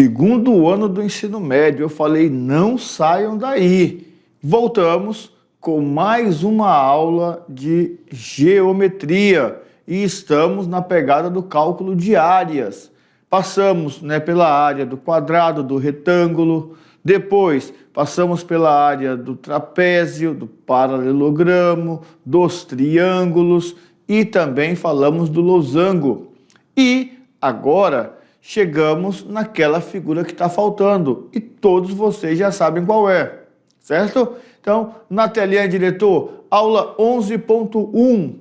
Segundo ano do ensino médio, eu falei, não saiam daí. Voltamos com mais uma aula de geometria e estamos na pegada do cálculo de áreas. Passamos pela área do quadrado, do retângulo, depois passamos pela área do trapézio, do paralelogramo, dos triângulos e também falamos do losango. E agora chegamos naquela figura que está faltando e todos vocês já sabem qual é, certo? Então, na telinha, diretor, aula 11.1,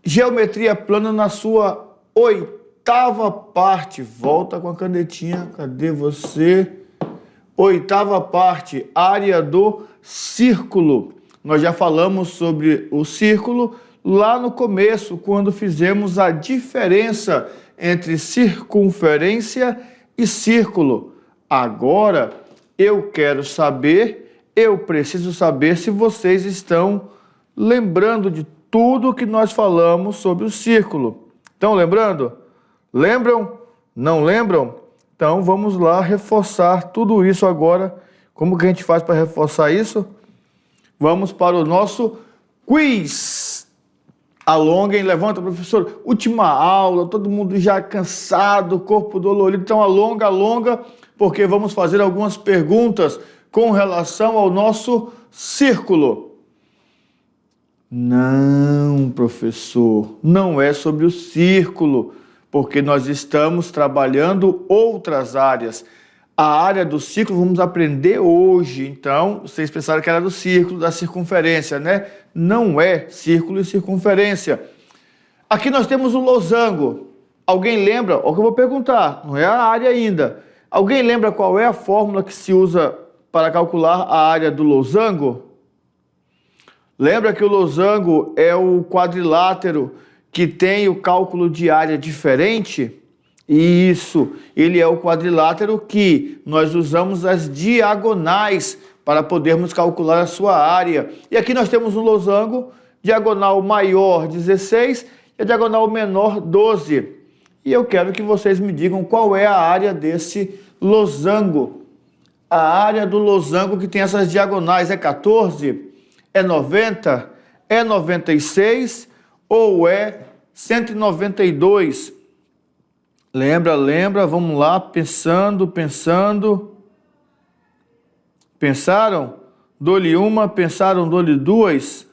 geometria plana na sua oitava parte. Volta com a canetinha, cadê você? Oitava parte, área do círculo. Nós já falamos sobre o círculo lá no começo, quando fizemos a diferença entre circunferência e círculo. Agora, eu preciso saber se vocês estão lembrando de tudo que nós falamos sobre o círculo. Estão lembrando? Lembram? Não lembram? Então, vamos lá reforçar tudo isso agora. Como que a gente faz para reforçar isso? Vamos para o nosso quiz. Alonguem, levanta, professor. Última aula, todo mundo já cansado, corpo dolorido. Então, alonga, porque vamos fazer algumas perguntas com relação ao nosso círculo. Não, professor, não é sobre o círculo, porque nós estamos trabalhando outras áreas. A área do círculo vamos aprender hoje. Então, vocês pensaram que era do círculo, da circunferência, né? Não é círculo e circunferência. Aqui nós temos o losango. Alguém lembra? Olha o que eu vou perguntar, não é a área ainda. Alguém lembra qual é a fórmula que se usa para calcular a área do losango? Lembra que o losango é o quadrilátero que tem o cálculo de área diferente? Isso, ele é o quadrilátero que nós usamos as diagonais para podermos calcular a sua área. E aqui nós temos um losango, diagonal maior 16 e a diagonal menor 12. E eu quero que vocês me digam qual é a área desse losango. A área do losango que tem essas diagonais é 14? É 90? É 96? Ou é 192? Lembra, vamos lá, pensando. Pensaram? Dou-lhe uma, pensaram, dou-lhe duas?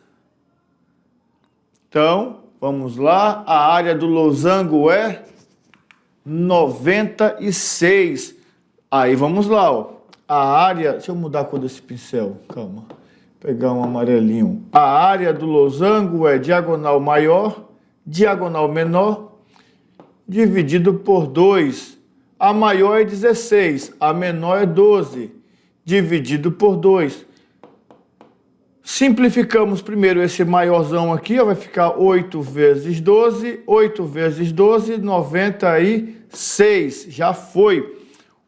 Então, vamos lá, a área do losango é 96. Aí, vamos lá, ó. A área, deixa eu mudar a cor desse pincel, calma, pegar um amarelinho. A área do losango é diagonal maior, diagonal menor, dividido por 2. A maior é 16, a menor é 12, dividido por 2. Simplificamos primeiro esse maiorzão aqui, ó, vai ficar 8 vezes 12, 8 vezes 12, 96, já foi.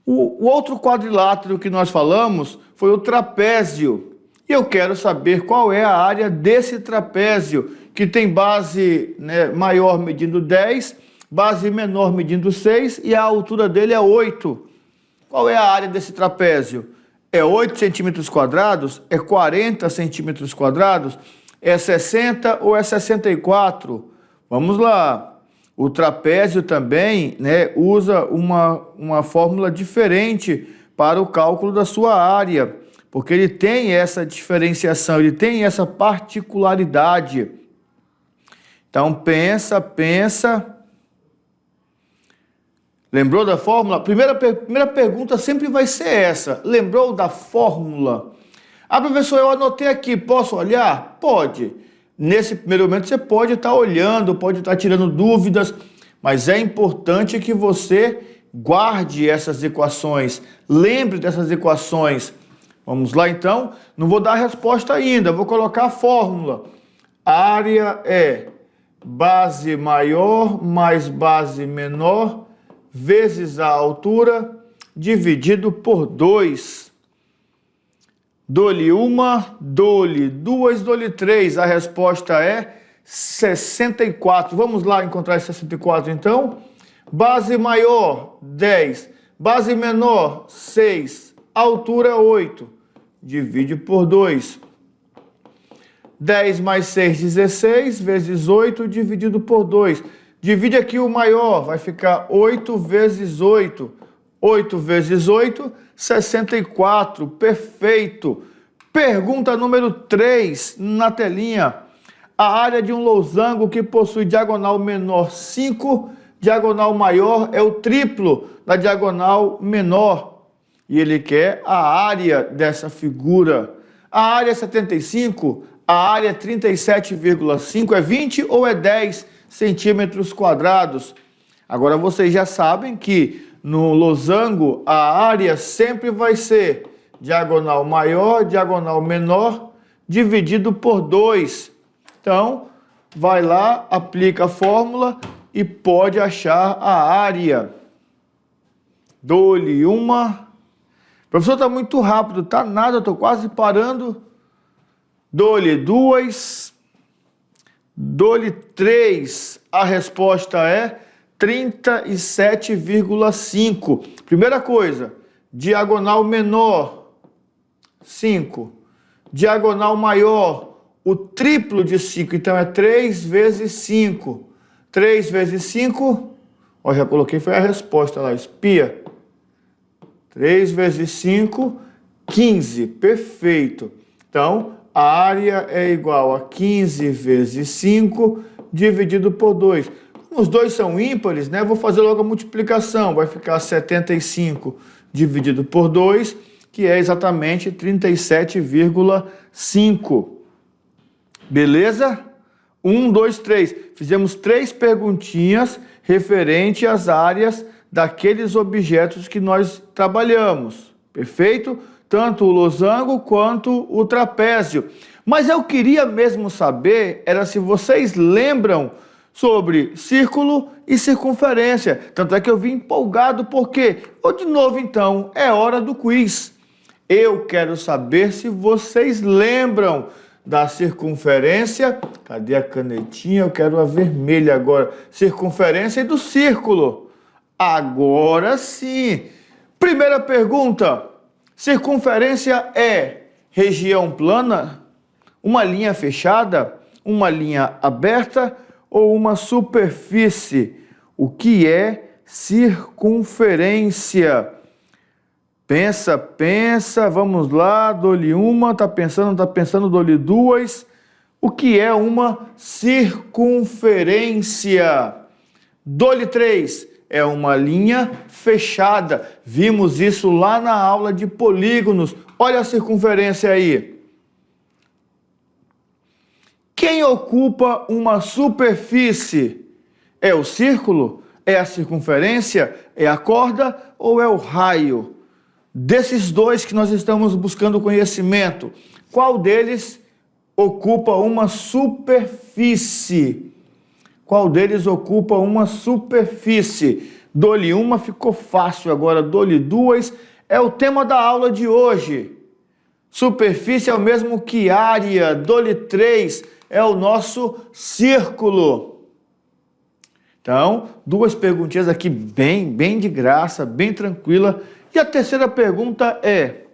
O outro quadrilátero que nós falamos foi o trapézio. E eu quero saber qual é a área desse trapézio, que tem base maior medindo 10, base menor medindo 6 e a altura dele é 8. Qual é a área desse trapézio? É 8 centímetros quadrados? É 40 centímetros quadrados? É 60 ou é 64? Vamos lá. O trapézio também usa uma fórmula diferente para o cálculo da sua área, porque ele tem essa diferenciação, ele tem essa particularidade. Então, pensa. Lembrou da fórmula? Primeira pergunta sempre vai ser essa. Lembrou da fórmula? Ah, professor, eu anotei aqui, posso olhar? Pode. Nesse primeiro momento você pode estar olhando, pode estar tirando dúvidas, mas é importante que você guarde essas equações, lembre dessas equações. Vamos lá então? Não vou dar a resposta ainda, vou colocar a fórmula. A área é base maior mais base menor vezes a altura dividido por 2. Dou-lhe uma, dou-lhe duas, dou-lhe três. A resposta é 64. Vamos lá encontrar esse 64 então. Base maior, 10. Base menor, 6. Altura, 8. Divide por 2. 10 mais 6, 16, vezes 8, dividido por 2. Divide aqui o maior, vai ficar 8 vezes 8. 8 vezes 8, 64. Perfeito. Pergunta número 3, na telinha. A área de um losango que possui diagonal menor 5, diagonal maior é o triplo da diagonal menor. E ele quer a área dessa figura. A área é 75, a área é 37,5, é 20 ou é 10 centímetros quadrados? Agora vocês já sabem que no losango a área sempre vai ser diagonal maior, diagonal menor, dividido por 2. Então, vai lá, aplica a fórmula e pode achar a área. Dou-lhe uma. Professor, está muito rápido, tá nada, estou quase parando. Dou-lhe 2. Dou-lhe 3. A resposta é 37,5. Primeira coisa, diagonal menor, 5. Diagonal maior, o triplo de 5, então é 3 vezes 5. 3 vezes 5, ó, já coloquei, foi a resposta lá, espia. 3 vezes 5, 15, perfeito. Então, a área é igual a 15 vezes 5, dividido por 2. Como os dois são ímpares, né? Vou fazer logo a multiplicação, vai ficar 75 dividido por 2, que é exatamente 37,5. Beleza? 1, 2, 3. Fizemos 3 perguntinhas referente às áreas daqueles objetos que nós trabalhamos. Perfeito? Tanto o losango quanto o trapézio. Mas eu queria mesmo saber, era se vocês lembram sobre círculo e circunferência. Tanto é que eu vim empolgado, porque, de novo então, é hora do quiz. Eu quero saber se vocês lembram da circunferência. Cadê a canetinha? Eu quero a vermelha agora. Circunferência e do círculo. Agora sim. Primeira pergunta. Circunferência é região plana, uma linha fechada, uma linha aberta ou uma superfície? O que é circunferência? Pensa, pensa, vamos lá, dou-lhe uma, tá pensando, dou-lhe 2. O que é uma circunferência? Dou-lhe 3, é uma linha fechada. Vimos isso lá na aula de polígonos. Olha a circunferência aí. Quem ocupa uma superfície? É o círculo? É a circunferência? É a corda ou é o raio? Desses dois que nós estamos buscando conhecimento, qual deles ocupa uma superfície? Qual deles ocupa uma superfície? Dou-lhe uma, ficou fácil. Agora dou-lhe 2. É o tema da aula de hoje. Superfície é o mesmo que área. Dou-lhe 3. É o nosso círculo. Então, 2 perguntinhas aqui bem de graça, bem tranquila. E a terceira pergunta é: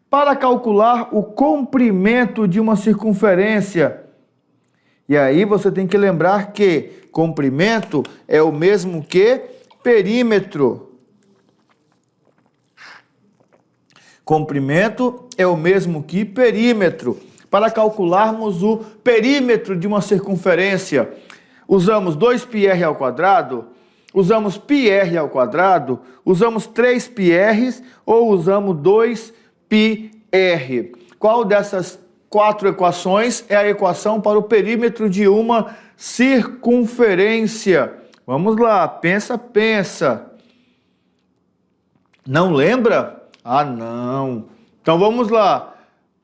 para calcular o comprimento de uma circunferência. E aí você tem que lembrar que comprimento é o mesmo que perímetro. Comprimento é o mesmo que perímetro. Para calcularmos o perímetro de uma circunferência, usamos 2πr², usamos πr², usamos 3πr ou usamos 2πr. Qual dessas 4 equações é a equação para o perímetro de uma circunferência? Vamos lá, pensa. Não lembra? Ah, não. Então vamos lá.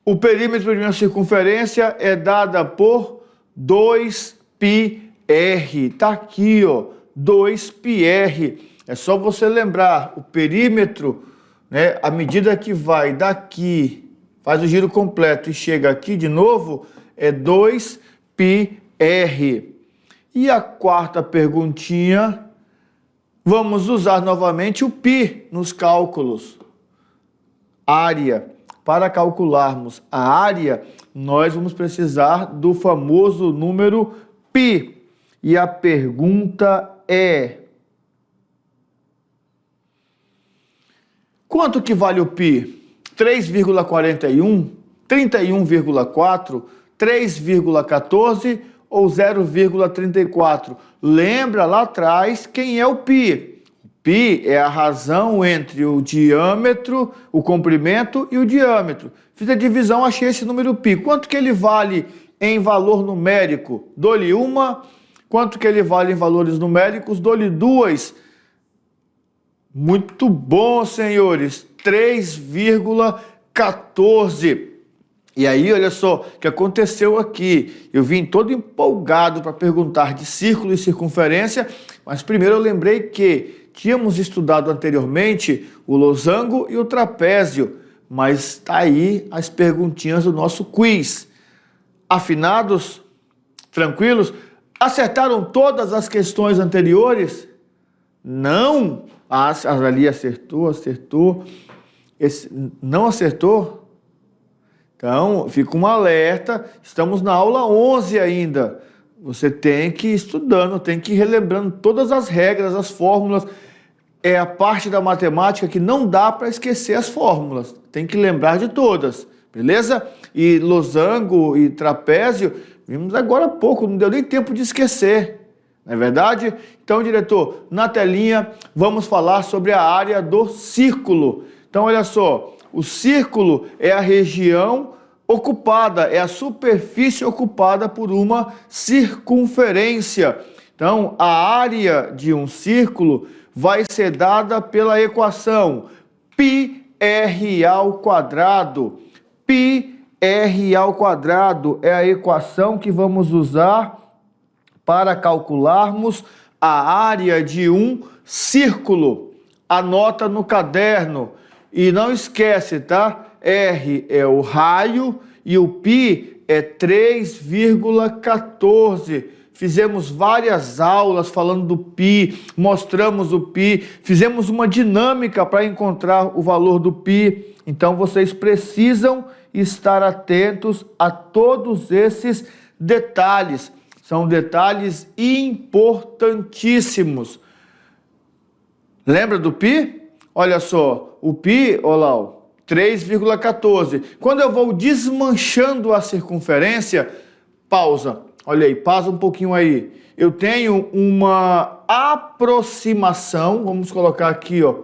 O perímetro de uma circunferência é dada por 2πr. Está aqui, ó, 2πr. É só você lembrar, o perímetro, né, à medida que vai daqui, faz o giro completo e chega aqui de novo, é 2πr. E a quarta perguntinha, Vamos usar novamente o π nos cálculos. Área. Para calcularmos a área, nós vamos precisar do famoso número π. E a pergunta é: quanto que vale o π? 3,41, 31,4, 3,14 ou 0,34? Lembra lá atrás quem é o π? O π é a razão entre o diâmetro, o comprimento e o diâmetro. Fiz a divisão, achei esse número π. Quanto que ele vale em valor numérico? Dou-lhe uma. Quanto que ele vale em valores numéricos? Dou-lhe duas. Muito bom, senhores. 3,14. E aí, olha só o que aconteceu aqui. Eu vim todo empolgado para perguntar de círculo e circunferência, mas primeiro eu lembrei que tínhamos estudado anteriormente o losango e o trapézio, mas está aí as perguntinhas do nosso quiz. Afinados? Tranquilos? Acertaram todas as questões anteriores? Não? Ali acertou. Não acertou? Então, fica um alerta, estamos na aula 11 ainda. Você tem que ir estudando, tem que ir relembrando todas as regras, as fórmulas. É a parte da matemática que não dá para esquecer as fórmulas. Tem que lembrar de todas, beleza? E losango e trapézio, vimos agora há pouco, não deu nem tempo de esquecer. Não é verdade? Então, diretor, na telinha vamos falar sobre a área do círculo. Então, olha só, o círculo é a região ocupada, é a superfície ocupada por uma circunferência. Então, a área de um círculo vai ser dada pela equação πr ao quadrado. πr ao quadrado é a equação que vamos usar para calcularmos a área de um círculo. Anota no caderno e não esquece, tá? R é o raio e o π é 3,14. Fizemos várias aulas falando do π, mostramos o π, fizemos uma dinâmica para encontrar o valor do π. Então vocês precisam estar atentos a todos esses detalhes. São detalhes importantíssimos. Lembra do π? Olha só, o π, Olau, 3,14. Quando eu vou desmanchando a circunferência, pausa. Olha aí, pausa um pouquinho aí. Eu tenho uma aproximação, vamos colocar aqui, ó.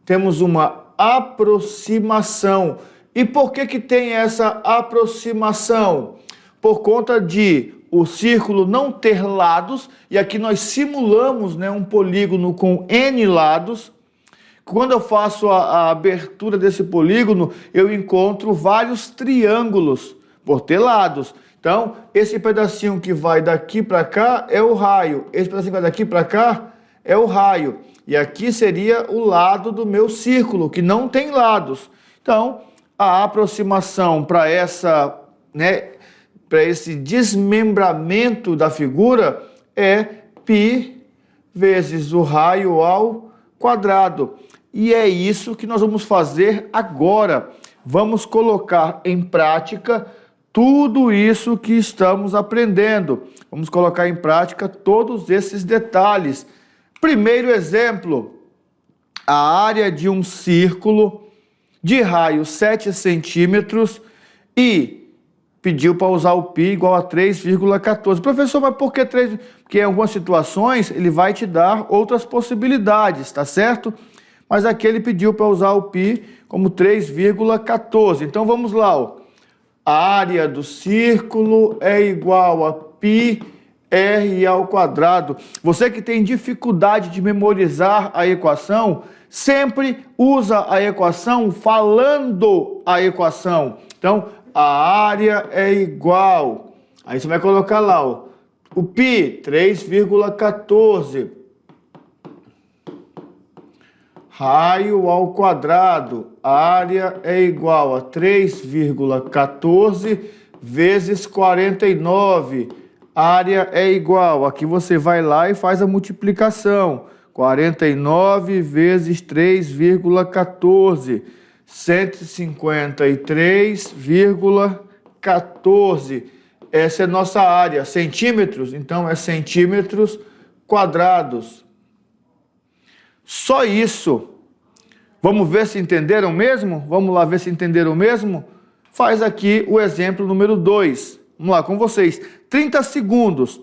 Temos uma aproximação. E por que tem essa aproximação? Por conta de o círculo não ter lados, e aqui nós simulamos, né, um polígono com N lados. Quando eu faço a abertura desse polígono, eu encontro vários triângulos por ter lados. Então, esse pedacinho que vai daqui para cá é o raio. Esse pedacinho que vai daqui para cá é o raio. E aqui seria o lado do meu círculo, que não tem lados. Então, a aproximação para essa, né, para esse desmembramento da figura é π vezes o raio ao quadrado. E é isso que nós vamos fazer agora. Vamos colocar em prática tudo isso que estamos aprendendo. Vamos colocar em prática todos esses detalhes. Primeiro exemplo, a área de um círculo de raio 7 centímetros e pediu para usar o π igual a 3,14. Professor, mas por que 3? Porque em algumas situações ele vai te dar outras possibilidades, tá certo? Mas aqui ele pediu para usar o π como 3,14. Então vamos lá, ó. A área do círculo é igual a πr ao quadrado. Você que tem dificuldade de memorizar a equação, sempre usa a equação falando a equação. Então, a área é igual. Aí você vai colocar lá, ó, o π, 3,14. Raio ao quadrado. A área é igual a 3,14 vezes 49. A área é igual. Aqui você vai lá e faz a multiplicação. 49 vezes 3,14. 153,14. Essa é nossa área. Centímetros, então é centímetros quadrados. Só isso. Vamos ver se entenderam mesmo? Vamos lá ver se entenderam mesmo? Faz aqui o exemplo número 2. Vamos lá com vocês. 30 segundos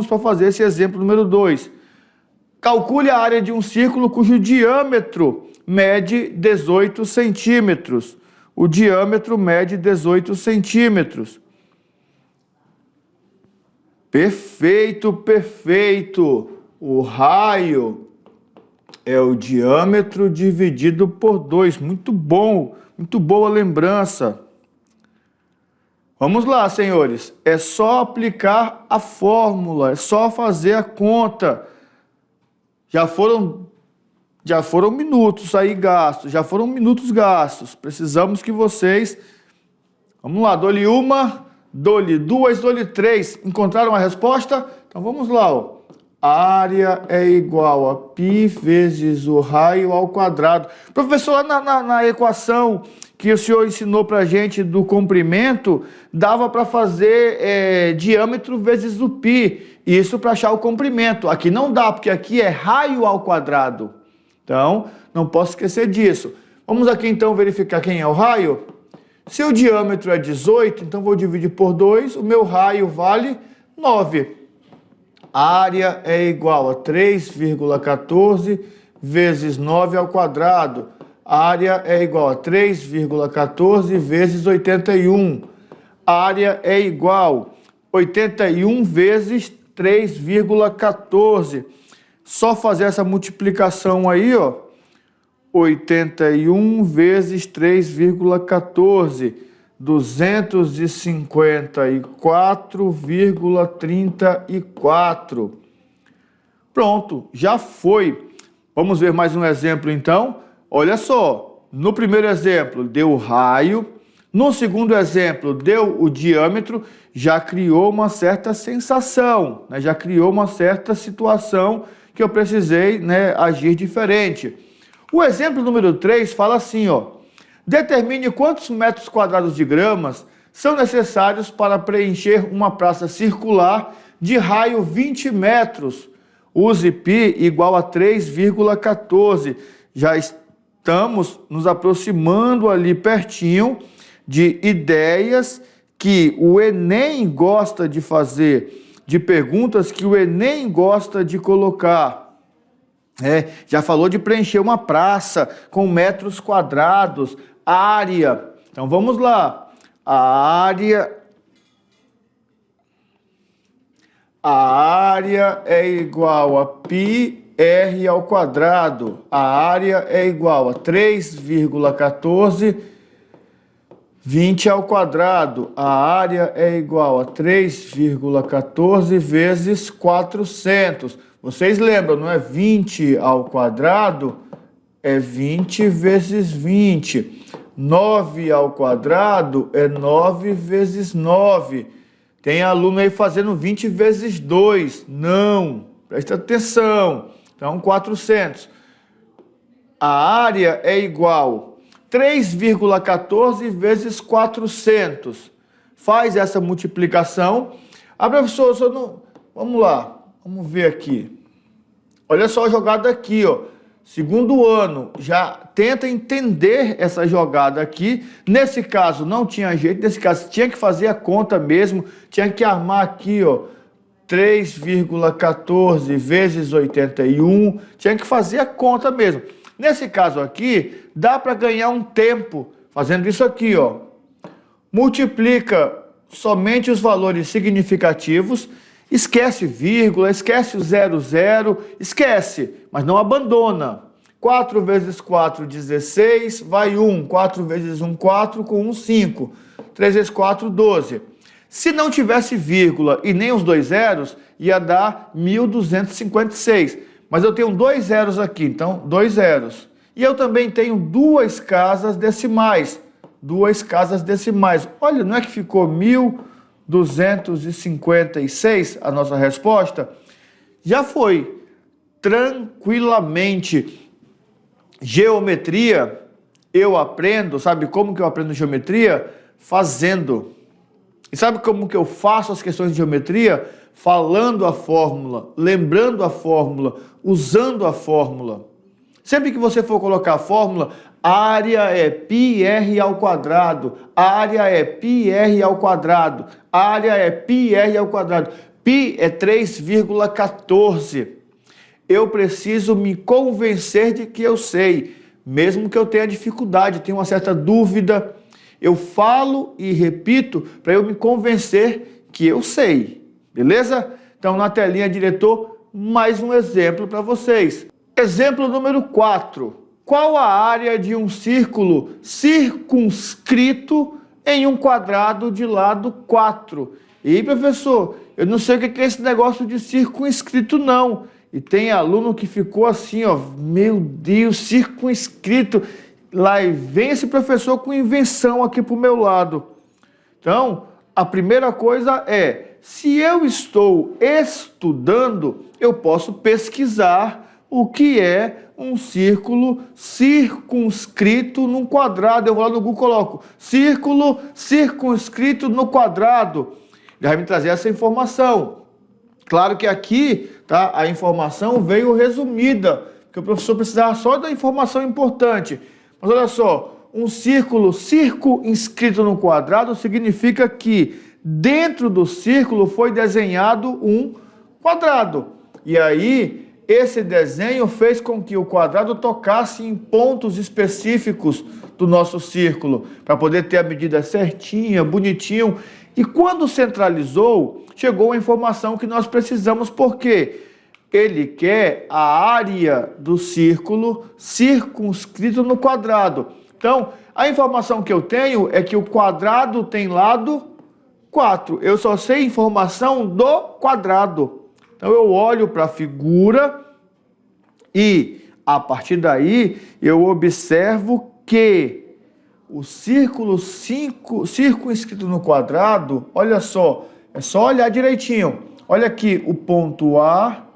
para fazer esse exemplo número 2. Calcule a área de um círculo cujo diâmetro mede 18 centímetros. O diâmetro mede 18 centímetros. Perfeito, perfeito. O raio é o diâmetro dividido por 2. Muito bom, muito boa lembrança. Vamos lá, senhores. É só aplicar a fórmula, é só fazer a conta. Já foram minutos aí gastos, já foram minutos gastos. Precisamos que vocês... Vamos lá, dou-lhe uma, dou-lhe duas, dou-lhe três. Encontraram a resposta? Então vamos lá, ó. A área é igual a π vezes o raio ao quadrado. Professor, na equação que o senhor ensinou para a gente do comprimento, dava para fazer diâmetro vezes o π. Isso para achar o comprimento. Aqui não dá, porque aqui é raio ao quadrado. Então, não posso esquecer disso. Vamos aqui então verificar quem é o raio. Se o diâmetro é 18, então vou dividir por 2. O meu raio vale 9. A área é igual a 3,14 vezes 9 ao quadrado. A área é igual a 3,14 vezes 81. A área é igual a 81 vezes 3,14. Só fazer essa multiplicação aí, ó. 81 vezes 3,14. 254,34. Pronto, já foi. Vamos ver mais um exemplo então. Olha só, no primeiro exemplo deu o raio, no segundo exemplo deu o diâmetro, já criou uma certa sensação, né? Já criou uma certa situação que eu precisei, né, agir diferente. O exemplo número 3 fala assim, ó. Determine quantos metros quadrados de gramas são necessários para preencher uma praça circular de raio 20 metros. Use π igual a 3,14. Já estamos nos aproximando ali pertinho de ideias que o Enem gosta de fazer, de perguntas que o Enem gosta de colocar. Já falou de preencher uma praça com metros quadrados, área. Então vamos lá. A área é igual a πr ao quadrado. A área é igual a 3,14 20 ao quadrado. A área é igual a 3,14 vezes 400. Vocês lembram, não é 20 ao quadrado? É 20 vezes 20. 9 ao quadrado é 9 vezes 9. Tem aluno aí fazendo 20 vezes 2. Não, presta atenção. Então, 400. A área é igual a 3,14 vezes 400. Faz essa multiplicação. Ah, professor, vamos lá. Vamos ver aqui. Olha só a jogada aqui, ó. Segundo ano, já tenta entender essa jogada aqui. Nesse caso não tinha jeito, nesse caso tinha que fazer a conta mesmo, tinha que armar aqui, ó, 3,14 vezes 81, tinha que fazer a conta mesmo. Nesse caso aqui, dá para ganhar um tempo fazendo isso aqui, ó. Multiplica somente os valores significativos. Esquece vírgula, esquece o 00, esquece, mas não abandona. 4 vezes 4, 16, vai 1. 4 vezes 1, 4, com 1, 5. 3 vezes 4, 12. Se não tivesse vírgula e nem os dois zeros, ia dar 1.256. Mas eu tenho 2 zeros aqui, então 2 zeros. E eu também tenho 2 casas decimais. 2 casas decimais. Olha, não é que ficou 1.256 a nossa resposta? Já foi. tranquilamente. Geometria, eu aprendo, sabe como que eu aprendo geometria? Fazendo. E sabe como que eu faço as questões de geometria? Falando a fórmula, lembrando a fórmula, usando a fórmula. Sempre que você for colocar a fórmula, área é πr ao quadrado, área é πr ao quadrado, área é πr ao quadrado. Π é 3,14. Eu preciso me convencer de que eu sei, mesmo que eu tenha dificuldade, tenha uma certa dúvida. Eu falo e repito para eu me convencer que eu sei, beleza? Então, na telinha, diretor, mais um exemplo para vocês. Exemplo número 4. Qual a área de um círculo circunscrito em um quadrado de lado 4? E professor, eu não sei o que é esse negócio de circunscrito não. E tem aluno que ficou assim, ó, meu Deus, circunscrito. Lá e vem esse professor com invenção aqui para o meu lado. Então, a primeira coisa é, se eu estou estudando, eu posso pesquisar o que é um círculo circunscrito num quadrado. Eu vou lá no Google e coloco círculo circunscrito no quadrado. Ele vai me trazer essa informação. Claro que aqui, tá, a informação veio resumida, porque o professor precisava só da informação importante. Mas olha só, um círculo circunscrito no quadrado significa que dentro do círculo foi desenhado um quadrado. E aí, esse desenho fez com que o quadrado tocasse em pontos específicos do nosso círculo, para poder ter a medida certinha, bonitinho. E quando centralizou, chegou a informação que nós precisamos, porque ele quer a área do círculo circunscrito no quadrado. Então, a informação que eu tenho é que o quadrado tem lado 4. Eu só sei informação do quadrado. Então, eu olho para a figura e, a partir daí, eu observo que o círculo circunscrito no quadrado, olha só, é só olhar direitinho. Olha aqui o ponto A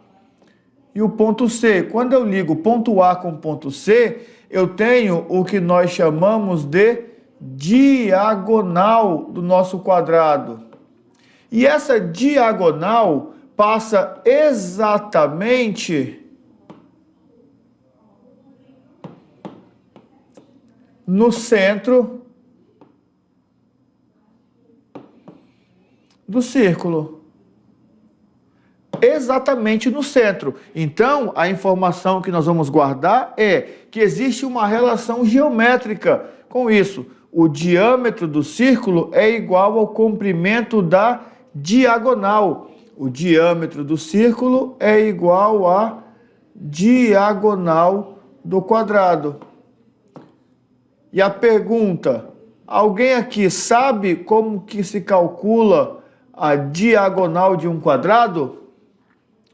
e o ponto C. Quando eu ligo o ponto A com o ponto C, eu tenho o que nós chamamos de diagonal do nosso quadrado. E essa diagonal passa exatamente no centro do círculo. Exatamente no centro. Então, a informação que nós vamos guardar é que existe uma relação geométrica com isso. O diâmetro do círculo é igual ao comprimento da diagonal. O diâmetro do círculo é igual à diagonal do quadrado. E a pergunta, alguém aqui sabe como que se calcula a diagonal de um quadrado?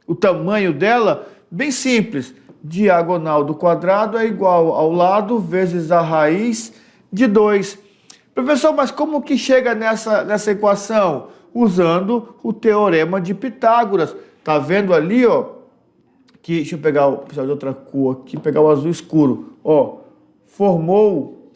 O tamanho dela? Bem simples. Diagonal do quadrado é igual ao lado vezes a raiz de 2. Professor, mas como que chega nessa equação? Usando o teorema de Pitágoras. Tá vendo ali, ó? Que, deixa eu pegar o de outra cor aqui, pegar o azul escuro. Ó, formou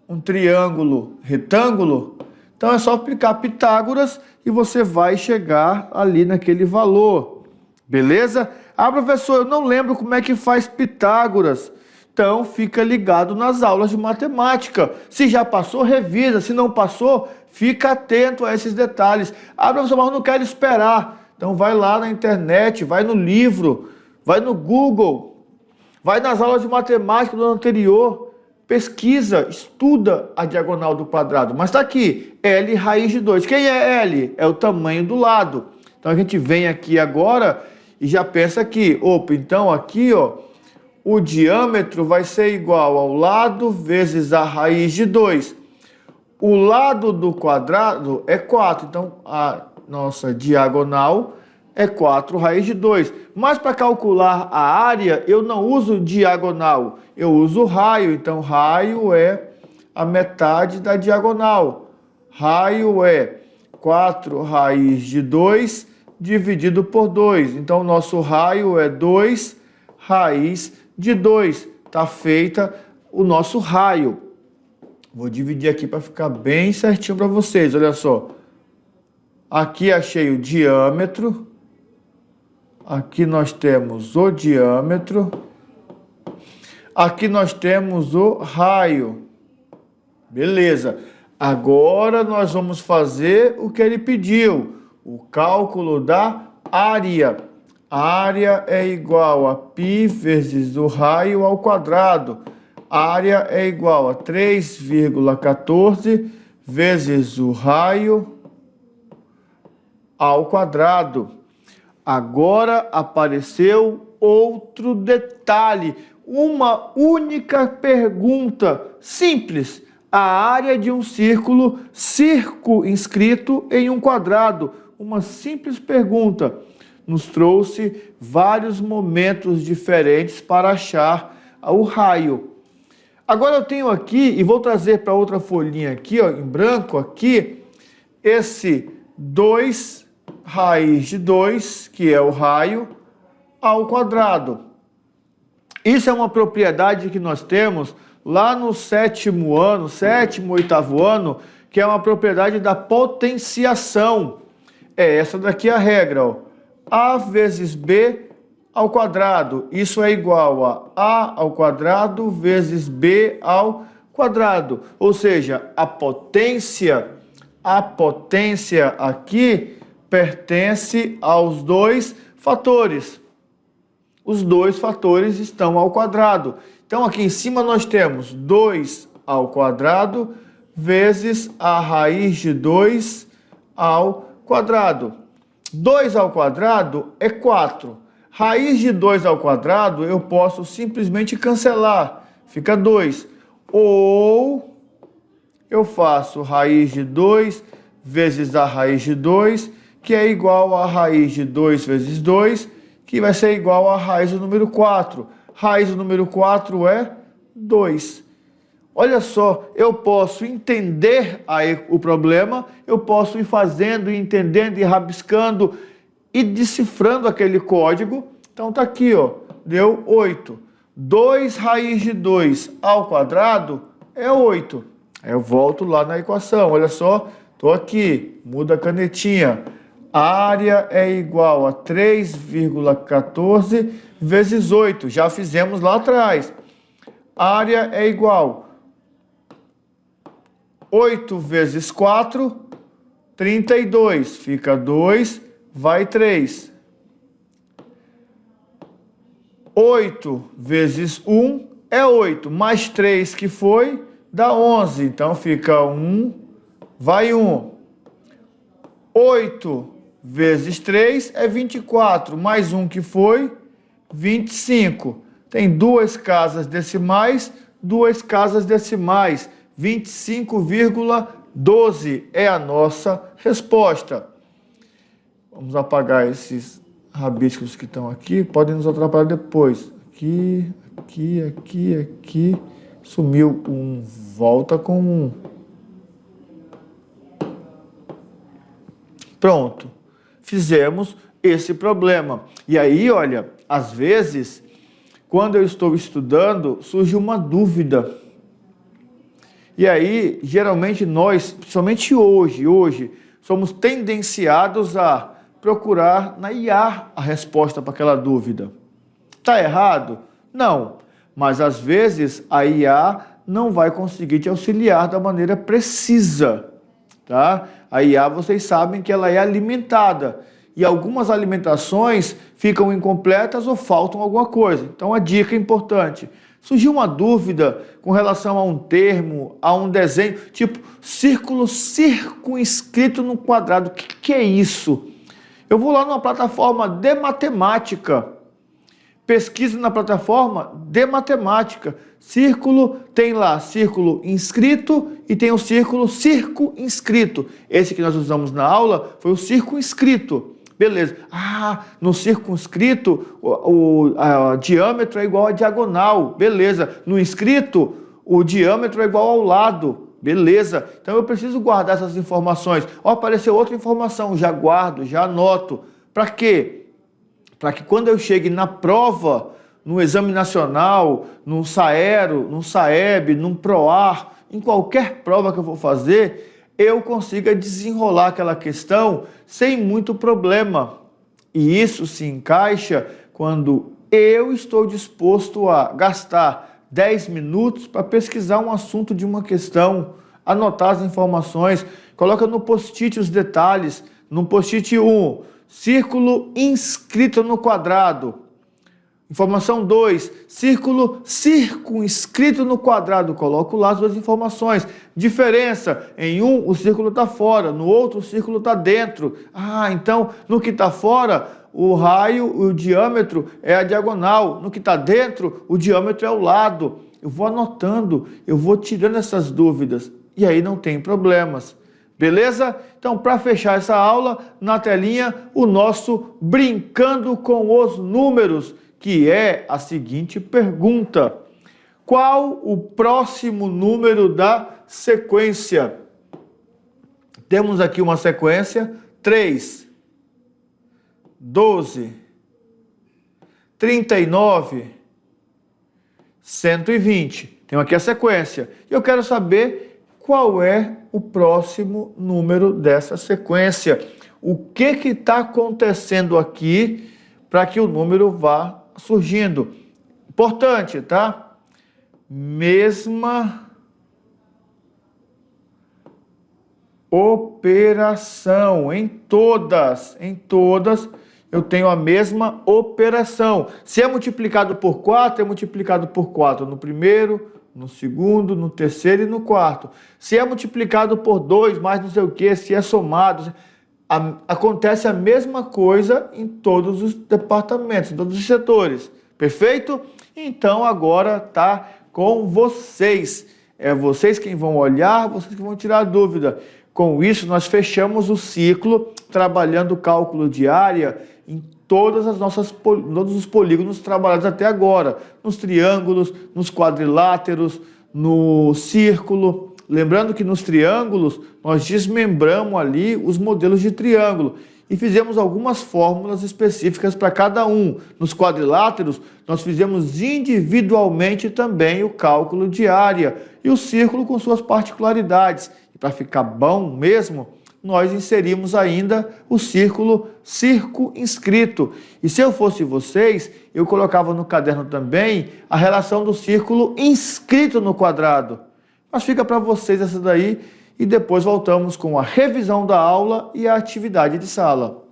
um triângulo retângulo. Então é só aplicar Pitágoras e você vai chegar ali naquele valor. Beleza? Ah, professor, eu não lembro como é que faz Pitágoras. Então, fica ligado nas aulas de matemática. Se já passou, revisa. Se não passou, fica atento a esses detalhes. Ah, professor, mas eu não quero esperar. Então, vai lá na internet, vai no livro, vai no Google, vai nas aulas de matemática do ano anterior, pesquisa, estuda a diagonal do quadrado. Mas está aqui, L raiz de 2. Quem é L? É o tamanho do lado. Então, a gente vem aqui agora e já pensa aqui, opa, então aqui, ó, o diâmetro vai ser igual ao lado vezes a raiz de 2. O lado do quadrado é 4, então a nossa diagonal é 4 raiz de 2. Mas para calcular a área, eu não uso diagonal, eu uso raio. Então, raio é a metade da diagonal. Raio é 4 raiz de 2 dividido por 2. Então, o nosso raio é 2 raiz de 2. Está feita o nosso raio. Vou dividir aqui para ficar bem certinho para vocês, olha só. Aqui achei o diâmetro. Aqui nós temos o diâmetro. Aqui nós temos o raio. Beleza. Agora nós vamos fazer o que ele pediu. O cálculo da área. A área é igual a π vezes o raio ao quadrado. A área é igual a 3,14 vezes o raio ao quadrado. Agora apareceu outro detalhe. Uma única pergunta simples. A área de um círculo circunscrito em um quadrado. Uma simples pergunta. Nos trouxe vários momentos diferentes para achar o raio. Agora eu tenho aqui, e vou trazer para outra folhinha aqui, ó, em branco aqui, esse 2 raiz de 2, que é o raio, ao quadrado. Isso é uma propriedade que nós temos lá no sétimo, oitavo ano, que é uma propriedade da potenciação. É essa daqui a regra, ó. A vezes B ao quadrado. Isso é igual a ao quadrado vezes B ao quadrado. Ou seja, a potência aqui pertence aos dois fatores. Os dois fatores estão ao quadrado. Então, aqui em cima nós temos 2 ao quadrado vezes a raiz de 2 ao quadrado. 2 ao quadrado é 4. Raiz de 2 ao quadrado eu posso simplesmente cancelar. Fica 2. Ou eu faço raiz de 2 vezes a raiz de 2, que é igual a raiz de 2 vezes 2, que vai ser igual a raiz do número 4. Raiz do número 4 é 2. Olha só, eu posso entender aí o problema, eu posso ir fazendo, entendendo, e rabiscando e decifrando aquele código. Então tá aqui, ó, deu 8. 2 raiz de 2 ao quadrado é 8. Aí eu volto lá na equação, olha só, tô aqui, muda a canetinha. A área é igual a 3,14 vezes 8. Já fizemos lá atrás. A área é igual a 8 vezes 4, 32. Fica 2, vai 3. 8 vezes 1 é 8. Mais 3 que foi, dá 11. Então fica 1, vai 1. 8 vezes 3 é 24, mais 1 que foi, 25. Tem duas casas decimais, 25,12 é a nossa resposta. Vamos apagar esses rabiscos que estão aqui, podem nos atrapalhar depois. Aqui, sumiu um, volta com um. Pronto. Fizemos esse problema. E aí, olha, às vezes, quando eu estou estudando, surge uma dúvida. E aí, geralmente nós, principalmente hoje, somos tendenciados a procurar na IA a resposta para aquela dúvida. Está errado? Não. Mas às vezes a IA não vai conseguir te auxiliar da maneira precisa. Tá? A IA, vocês sabem que ela é alimentada e algumas alimentações ficam incompletas ou faltam alguma coisa. Então a dica é importante. Surgiu uma dúvida com relação a um termo, a um desenho, tipo círculo circunscrito no quadrado. O que é isso? Eu vou lá numa plataforma de matemática. Pesquisa na plataforma de matemática. Círculo, tem lá círculo inscrito e tem o círculo circunscrito. Esse que nós usamos na aula foi o circunscrito. Beleza. No circunscrito o diâmetro é igual a diagonal. Beleza. No inscrito, o diâmetro é igual ao lado. Beleza. Então eu preciso guardar essas informações. Apareceu outra informação, já guardo, já anoto. Para quê? Para que quando eu chegue na prova, no Exame Nacional, no SAERO, no SAEB, no PROAR, em qualquer prova que eu for fazer, eu consiga desenrolar aquela questão sem muito problema. E isso se encaixa quando eu estou disposto a gastar 10 minutos para pesquisar um assunto de uma questão, anotar as informações, coloca no post-it os detalhes. No post-it 1, círculo inscrito no quadrado. Informação 2, círculo circunscrito no quadrado. Coloco lá as duas informações. Diferença, em um o círculo está fora, no outro o círculo está dentro. Então no que está fora, o raio, o diâmetro é a diagonal. No que está dentro, o diâmetro é o lado. Eu vou anotando, eu vou tirando essas dúvidas. E aí não tem problemas. Beleza? Então, para fechar essa aula, na telinha, o nosso Brincando com os Números, que é a seguinte pergunta: qual o próximo número da sequência? Temos aqui uma sequência: 3, 12, 39, 120. Tem aqui a sequência. E eu quero saber qual é o próximo número dessa sequência. O que está acontecendo aqui para que o número vá surgindo? Importante, tá? Mesma operação. Em todas eu tenho a mesma operação. Se é multiplicado por 4, é multiplicado por 4 no primeiro, no segundo, no terceiro e no quarto. Se é multiplicado por 2, mais não sei o que, se é somado, acontece a mesma coisa em todos os departamentos, em todos os setores. Perfeito? Então agora está com vocês. É vocês quem vão olhar, vocês que vão tirar a dúvida. Com isso, nós fechamos o ciclo trabalhando o cálculo de área em todos os polígonos trabalhados até agora, nos triângulos, nos quadriláteros, no círculo. Lembrando que nos triângulos nós desmembramos ali os modelos de triângulo e fizemos algumas fórmulas específicas para cada um. Nos quadriláteros nós fizemos individualmente também o cálculo de área e o círculo com suas particularidades. E para ficar bom mesmo, nós inserimos ainda o círculo circunscrito. E se eu fosse vocês, eu colocava no caderno também a relação do círculo inscrito no quadrado. Mas fica para vocês essa daí e depois voltamos com a revisão da aula e a atividade de sala.